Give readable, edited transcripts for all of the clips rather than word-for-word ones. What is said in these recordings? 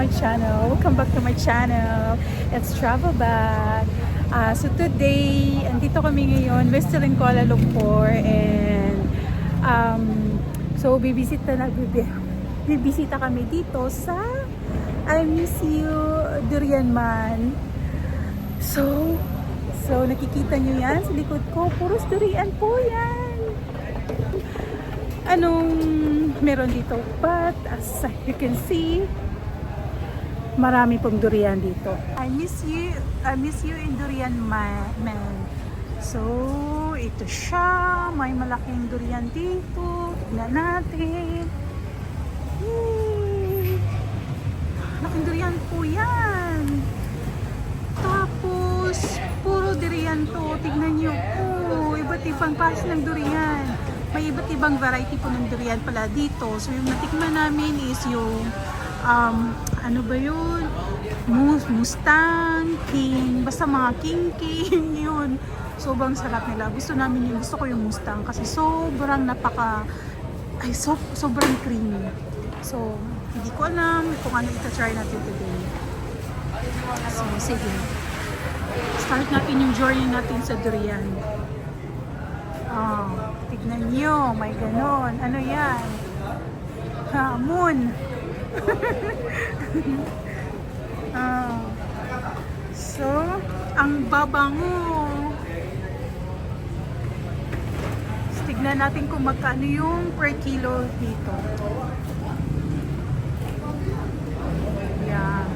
my channel. Welcome back to my channel. It's Travel Bag. So today, andito kami ngayon, Western Kuala Lumpur, and so bibisita kami dito sa I Miss You Durian Man. So nakikita nyo yan sa likod ko, puros durian po yan. Anong meron dito? But as you can see, marami pong durian dito. I miss you in Durian Man. So, ito siya. May malaking durian dito. Tignan natin. Malaking durian po yan. Tapos, puro durian to. Tignan nyo. Iba't ibang klase ng durian. May iba't ibang variety po ng durian pala dito. So, yung natikman namin is yung ano ba yun? Mustang, King, basta mga King yun. Sobrang sarap nila. Gusto ko yung Mustang kasi sobrang sobrang creamy. So, hindi ko alam kung ano ita-try natin today. So, sige. Start natin yung journey natin sa durian. Tignan nyo, may ganon. Ano yan? Moon. So, ang babango. Tignan natin kung magkano yung per kilo dito. Yeah.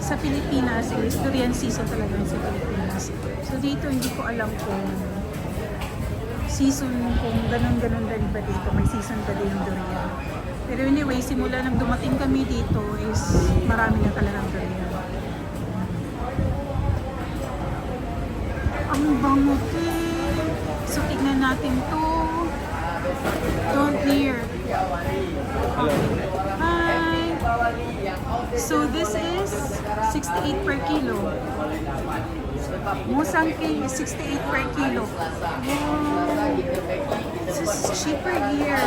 Sa Pilipinas, durian season talaga sa Pilipinas. So dito hindi ko alam kung season, kung ganun-ganun din ba dito. May season ba din yung durian. Pero anyway, simula nang dumating kami dito is marami na talagang durian. Ang bango, so tignan natin to. Don't near. Okay. Hi. So this is 68 per kilo. Musang King is 68 per kilo. This is cheaper here.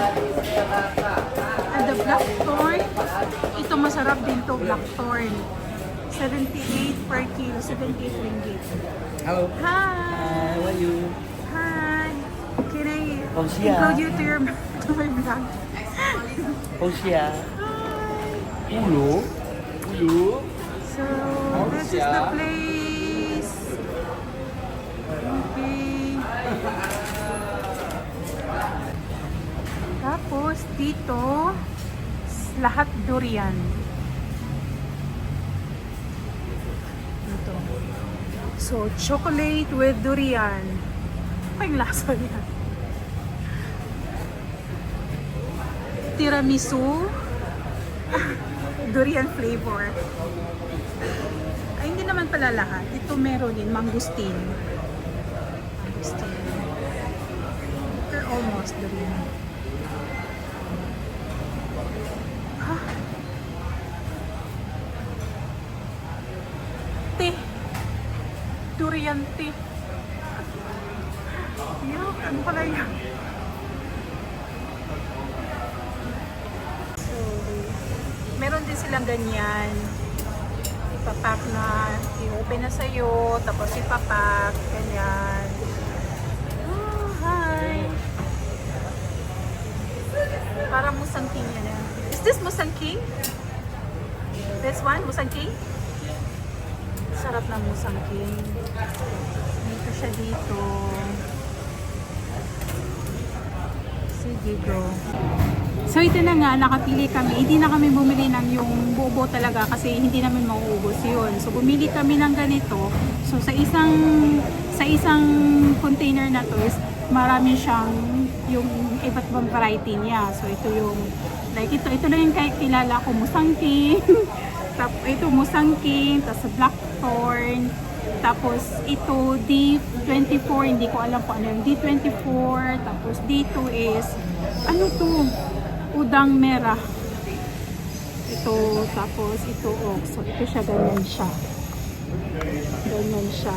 And the blackthorn, ito masarap din to, blackthorn. 78 per kilo, 78 ringgit. Hello. Hi. How are you? Hi. Can I Osia. include you to my vlog? Osia. Hi. Ulu. So, this is the place. Okay. Tapos, dito, lahat durian. Ito. So, chocolate with durian. Ang lasa niya. Tiramisu. Durian flavor. Ay, hindi naman pala lahat. Ito meron din, mangustin. They're almost durian. Tea. Durian tea. Yuck, ano pala yan? So, meron din silang ganyan. Ipapack na, i-open na sa'yo, tapos ipapack, ganyan. Oh, hi! Parang Musang King yan. Is this Musang King? This one, Musang King? Sarap ng Musang King. Dito siya dito. Sige, go. So ito na nga, nakapili kami. Hindi na kami bumili ng yung bobo talaga kasi hindi namin mauubos yun. So bumili kami ng ganito. So sa isang container na to is marami siyang yung iba't ibang variety niya. So ito yung like ito na yung kilala ko, Musang King. Tapos ito Musang King, tapos blackthorn. Tapos ito D24, hindi ko alam po ano yung D24. Tapos dito is ano to? Udang merah. Ito, tapos ito, so ito siya, ganyan siya. Ganyan siya.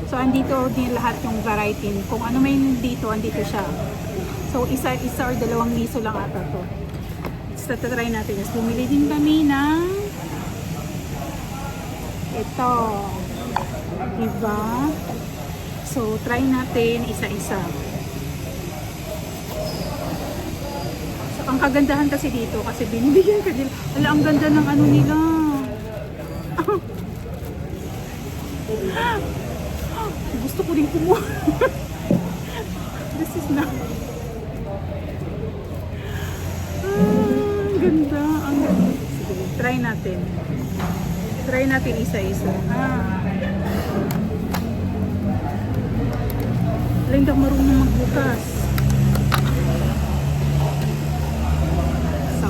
So, andito din lahat yung variety. Kung ano may dito, andito siya. So, isa or dalawang liso lang ata to. next na try natin is bumili din kami ng ito. Diba? So, try natin isa-isa. So, ang kagandahan kasi dito, kasi binibigyan ka nila. Ala, ang ganda ng ano nila. Gusto ko din kumuha. This is not... ang ganda. Ang ganda. Sige, try natin. Try natin isa-isa. Wala, hindi ako marunong magbukas. So,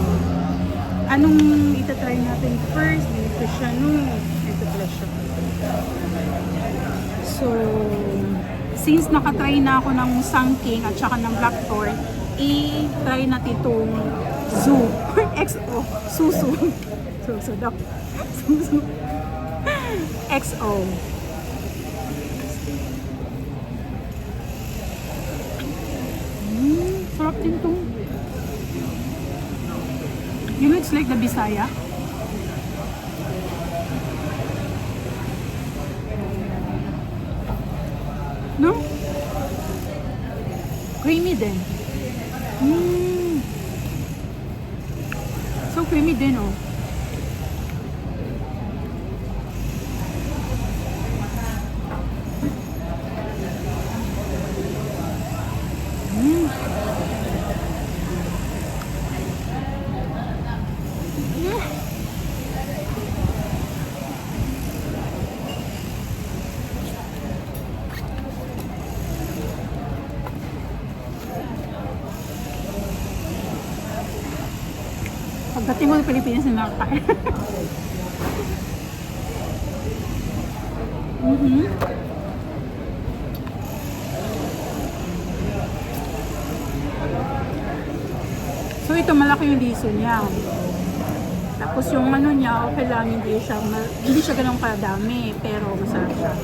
anong itatry natin first? Dito siya, no? Ito pala siya. So, since nakatry na ako ng Sangking at saka ng Blackthorn, i-try natin itong Zoo. XO. Susu. Susu daw. Susu. XO. Sarap din to. You know, it's like the Bisaya. No? Creamy din. So creamy din, oh. Pagdating ko sa Pilipinas na nakakain. So ito malaki yung liso niya. Tapos yung ano niya, okay lang, hindi siya ganun kadami, pero masarap siya.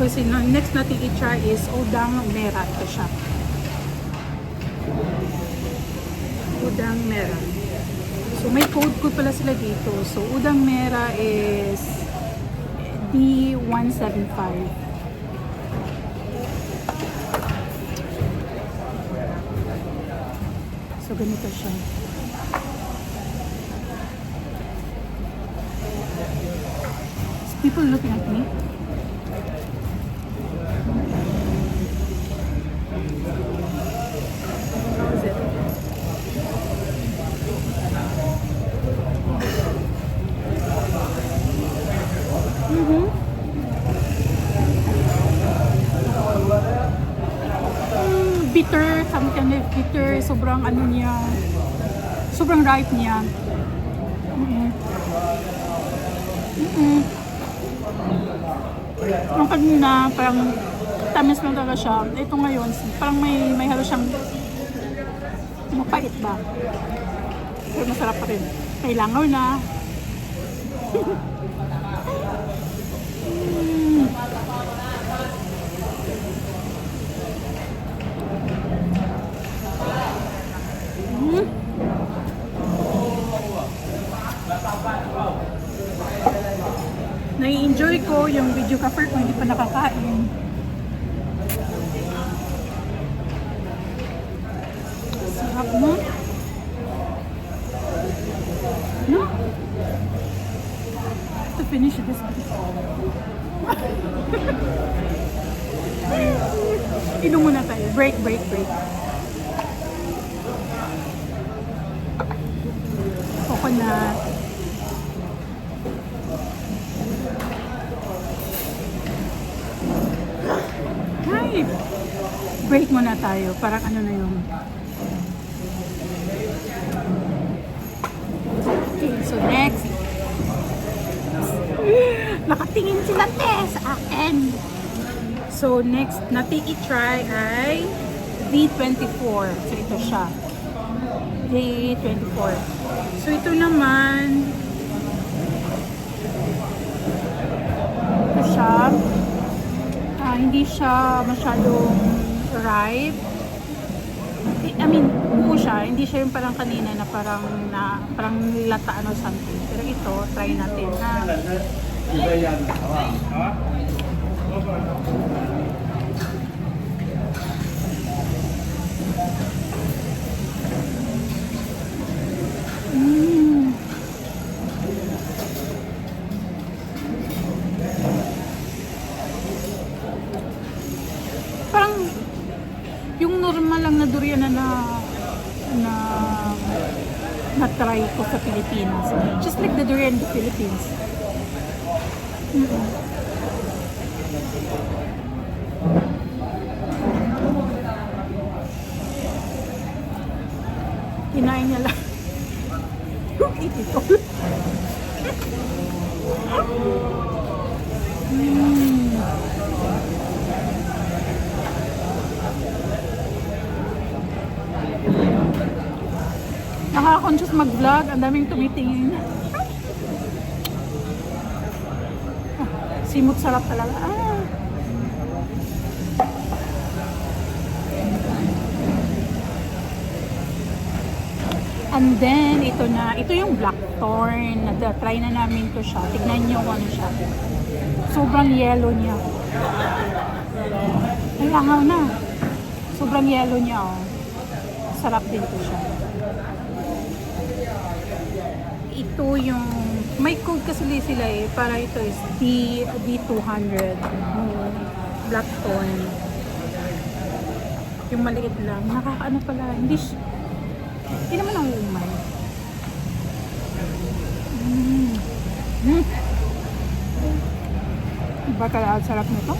Kasi next natin i-try is udang mera. Ito siya. Udang mera. So may code pala sila dito. So udang mera is D175. So ganito siya. So, people looking at me. Bitter, something like bitter, sobrang ano niya, sobrang ripe niya. Ang kanina, parang tamis lang talaga siya. Ito ngayon, parang may halo siyang mapait ba? Pero masarap pa rin. Kailangaw na. Nai-enjoy ko yung video cover ko, hindi pa nakakain. Sarap mo. No? To finish this. Inom muna tayo. Break. Coconut. Break muna tayo. Parang ano na yung... Okay, so next. Nakatingin sila sa akin. So next natin i-try ay V24. So ito siya. day 24. So ito naman, ito siya. Hindi siya masyadong ripe. I mean, buo siya. Hindi siya yung parang kanina na parang lataan or something. Pero ito, try natin. Parang yung normal lang na durian na try ko sa Pilipinas. Just like the durian in the Philippines. Kinain niya lang yung ititol. Nakaka-conscious mag-vlog, ang daming tumitingin. Simot sarap talaga. And then, ito yung blackthorn. Try na namin to siya. Tignan nyo kung ano siya. Sobrang yellow niya. Ay, langaw na. Sobrang yellow niya, oh. Sarap din to siya. Ito yung, may code kasi sila eh, para ito is D200 blackthorn. Yung maliit lang, nakakaano pala, hindi naman ang umay. Iba kaya sarap nito.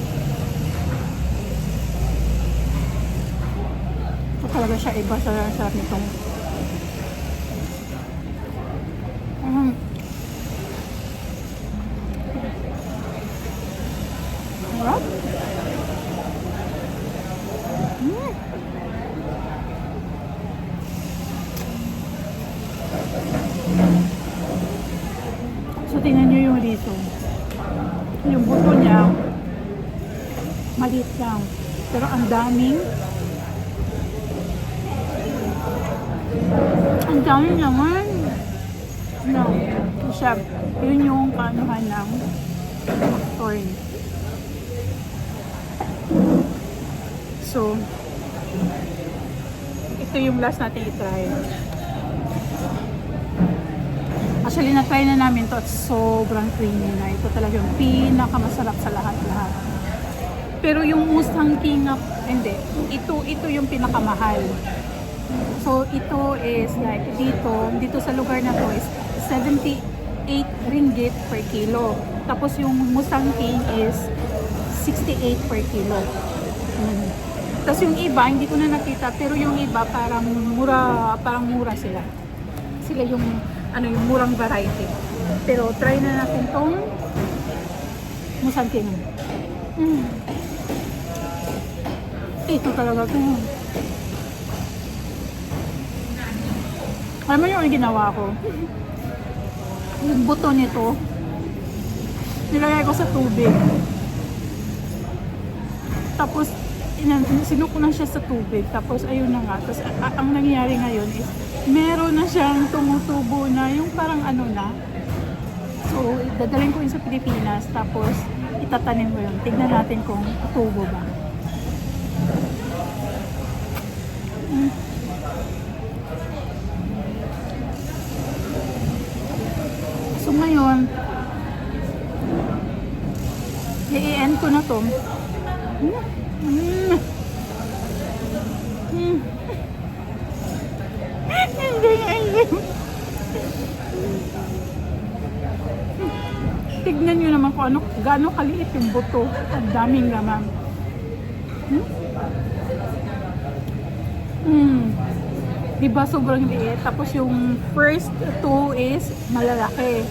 Ito talaga siya, iba sa sarap nitong sarap. So tingnan nyo yung dito. Yung buto niya maliit lang. Pero ang daming naman. No. Siya, yun yung kaanuhan ng thorn. So, ito yung last natin i-try. Actually, na-try na namin to at sobrang creamy na. Ito talaga yung pinakamasarap sa lahat-lahat. Pero yung Mustang King, hindi. Ito yung pinakamahal. So, ito is like, dito sa lugar na to is 78 ringgit per kilo. Tapos yung Mustang King is 68 per kilo. Tapos yung iba, hindi ko na nakita, pero yung iba parang mura sila. Sila yung yung murang variety. Pero try na natin tong Mustang King. Ito talaga to. Alam mo yung ginawa ko? Yung buto nito, nilagay ko sa tubig. Tapos, sinuko na siya sa tubig. Tapos, ayun na nga. Tapos, ang nangyayari ngayon is, meron na siyang tumutubo na, yung parang ano na. So, dadalhin ko yun sa Pilipinas. Tapos, itatanim ko yun. Tignan natin kung tutubo ba. So ngayon, i-end ko na to. Tignan nyo naman kung gaano kaliit yung buto. Ang daming laman. Diba sobrang liit? Tapos yung first two is malalaki.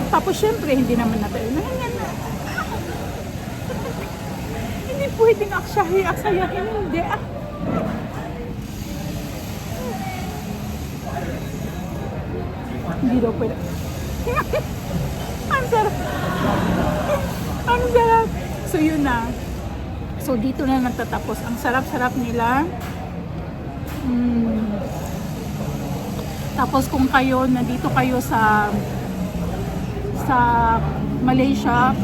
Tapos syempre hindi naman natin. pwedeng aksayahin, hindi ah. Hindi daw pwede. Ang sarap. Ang sarap. So yun na. So dito na nagtatapos. Ang sarap-sarap nila. Tapos kung kayo, nandito kayo sa Malaysia,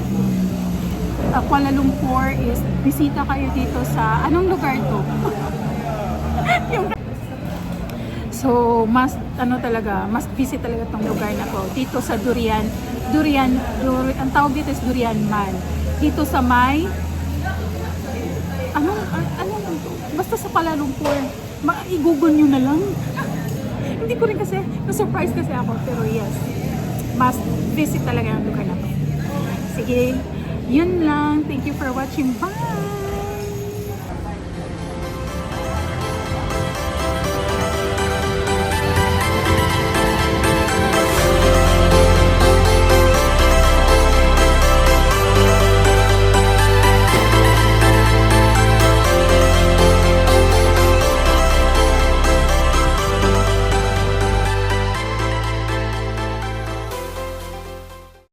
Kuala Lumpur is bisita kayo dito sa anong lugar to? Yung so must must visit talaga tong lugar na to dito sa Durian, ang tawag dito is Durian Man. Dito sa may anong basta sa Kuala Lumpur. I-google nyo na lang. Hindi ko rin kasi na-surprise kasi ako, pero yes, must visit talaga yung lugar na to. Sige, yun lang. Thank you for watching. Bye!